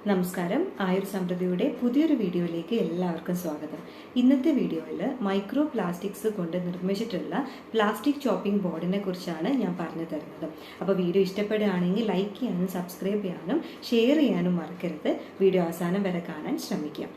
നമസ്കാരം. ആയുർ സമൃദ്ധിയുടെ പുതിയൊരു വീഡിയോയിലേക്ക് എല്ലാവർക്കും സ്വാഗതം. ഇന്നത്തെ വീഡിയോയിൽ മൈക്രോ പ്ലാസ്റ്റിക്സ് കൊണ്ട് നിർമ്മിച്ചിട്ടുള്ള പ്ലാസ്റ്റിക് ചോപ്പിംഗ് ബോർഡിനെ കുറിച്ചാണ് ഞാൻ പറഞ്ഞു തരുന്നത്. അപ്പോൾ വീഡിയോ ഇഷ്ടപ്പെടുകയാണെങ്കിൽ ലൈക്ക് ചെയ്യാനും സബ്സ്ക്രൈബ് ചെയ്യാനും ഷെയർ ചെയ്യാനും മറക്കരുത്. വീഡിയോ അവസാനം വരെ കാണാൻ ശ്രമിക്കാം.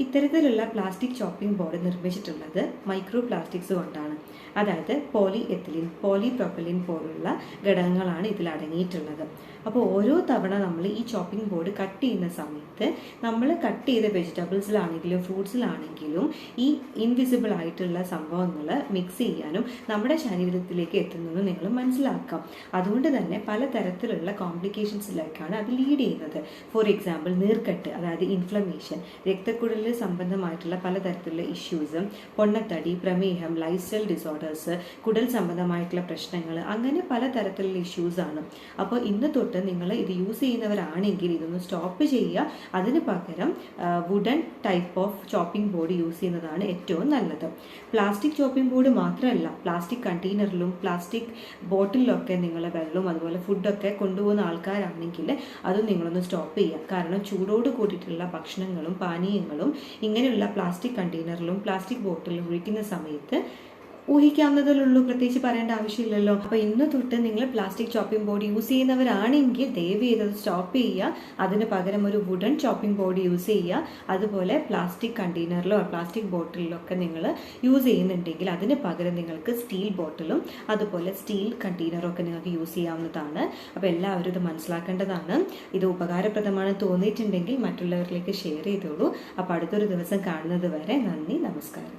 ഇത്തരത്തിലുള്ള പ്ലാസ്റ്റിക് ചോപ്പിംഗ് ബോർഡ് നിർമ്മിച്ചിട്ടുള്ളത് മൈക്രോ പ്ലാസ്റ്റിക്സ് കൊണ്ടാണ്. അതായത് പോളി എത്തിലിൻ, പോളിപ്രൊപ്പലിൻ പോലുള്ള ഘടകങ്ങളാണ് ഇതിൽ അടങ്ങിയിട്ടുള്ളത്. അപ്പോൾ ഓരോ തവണ നമ്മൾ ഈ ചോപ്പിംഗ് ബോർഡ് കട്ട് ചെയ്യുന്ന സമയത്ത് നമ്മൾ കട്ട് ചെയ്ത വെജിറ്റബിൾസിലാണെങ്കിലും ഫ്രൂട്ട്സിലാണെങ്കിലും ഈ ഇൻവിസിബിൾ ആയിട്ടുള്ള സംഭവങ്ങൾ മിക്സ് ചെയ്യാനും നമ്മുടെ ശരീരത്തിലേക്ക് എത്തുന്നതെന്ന് നിങ്ങൾ മനസ്സിലാക്കാം. അതുകൊണ്ട് തന്നെ പലതരത്തിലുള്ള കോംപ്ലിക്കേഷൻസിലേക്കാണ് അത് ലീഡ് ചെയ്യുന്നത്. ഫോർ എക്സാമ്പിൾ നീർക്കെട്ട്, അതായത് ഇൻഫ്ലമേഷൻ, രക്തക്കുഴലിൽ സംബന്ധമായിട്ടുള്ള പലതരത്തിലുള്ള ഇഷ്യൂസ്, പൊണ്ണത്തടി, പ്രമേഹം, ലൈഫ് സ്റ്റൈൽ ഡിസോർഡേഴ്സ്, കുടൽ സംബന്ധമായിട്ടുള്ള പ്രശ്നങ്ങൾ, അങ്ങനെ പലതരത്തിലുള്ള ഇഷ്യൂസ് ആണ്. അപ്പോൾ ഇന്ന് തൊട്ട് നിങ്ങൾ ഇത് യൂസ് ചെയ്യുന്നവരാണെങ്കിൽ ഇതൊന്ന് സ്റ്റോപ്പ് ചെയ്യുക. അതിന് പകരം wooden type of chopping board use ചെയ്യുന്നതാണ് ഏറ്റവും നല്ലത്. പ്ലാസ്റ്റിക് ചോപ്പിംഗ് ബോർഡ് മാത്രമല്ല, പ്ലാസ്റ്റിക് കണ്ടെയ്നറിലും പ്ലാസ്റ്റിക് ബോട്ടിലൊക്കെ നിങ്ങൾ വെള്ളവും അതുപോലെ ഫുഡൊക്കെ കൊണ്ടുപോകുന്ന ആൾക്കാരാണെങ്കിൽ അതും നിങ്ങളൊന്ന് സ്റ്റോപ്പ് ചെയ്യുക. കാരണം ചൂടോട് കൂടിയിട്ടുള്ള ഭക്ഷണങ്ങളും പാനീയങ്ങളും ഇങ്ങനെയുള്ള പ്ലാസ്റ്റിക് കണ്ടെയ്നറിലും പ്ലാസ്റ്റിക് ബോട്ടിലും ഒഴിക്കുന്ന സമയത്ത് ഊഹിക്കാവുന്നതിലുള്ളൂ, പ്രത്യേകിച്ച് പറയേണ്ട ആവശ്യമില്ലല്ലോ. അപ്പോൾ ഇന്ന് തൊട്ട് നിങ്ങൾ പ്ലാസ്റ്റിക് ചോപ്പിംഗ് ബോർഡ് യൂസ് ചെയ്യുന്നവരാണെങ്കിൽ ദയവ് ചെയ്തത് സ്റ്റോപ്പ് ചെയ്യുക. അതിന് പകരം ഒരു വുഡൻ ചോപ്പിംഗ് ബോർഡ് യൂസ് ചെയ്യുക. അതുപോലെ പ്ലാസ്റ്റിക് കണ്ടെയ്നറിലോ പ്ലാസ്റ്റിക് ബോട്ടിലോ ഒക്കെ നിങ്ങൾ യൂസ് ചെയ്യുന്നുണ്ടെങ്കിൽ അതിന് പകരം നിങ്ങൾക്ക് സ്റ്റീൽ ബോട്ടിലും അതുപോലെ സ്റ്റീൽ കണ്ടെയ്നറും ഒക്കെ നിങ്ങൾക്ക് യൂസ് ചെയ്യാവുന്നതാണ്. അപ്പോൾ എല്ലാവരും ഇത് മനസ്സിലാക്കേണ്ടതാണ്. ഇത് ഉപകാരപ്രദമാണ് തോന്നിയിട്ടുണ്ടെങ്കിൽ മറ്റുള്ളവരിലേക്ക് ഷെയർ ചെയ്തോളൂ. അപ്പോൾ അടുത്തൊരു ദിവസം കാണുന്നത് വരെ നന്ദി, നമസ്കാരം.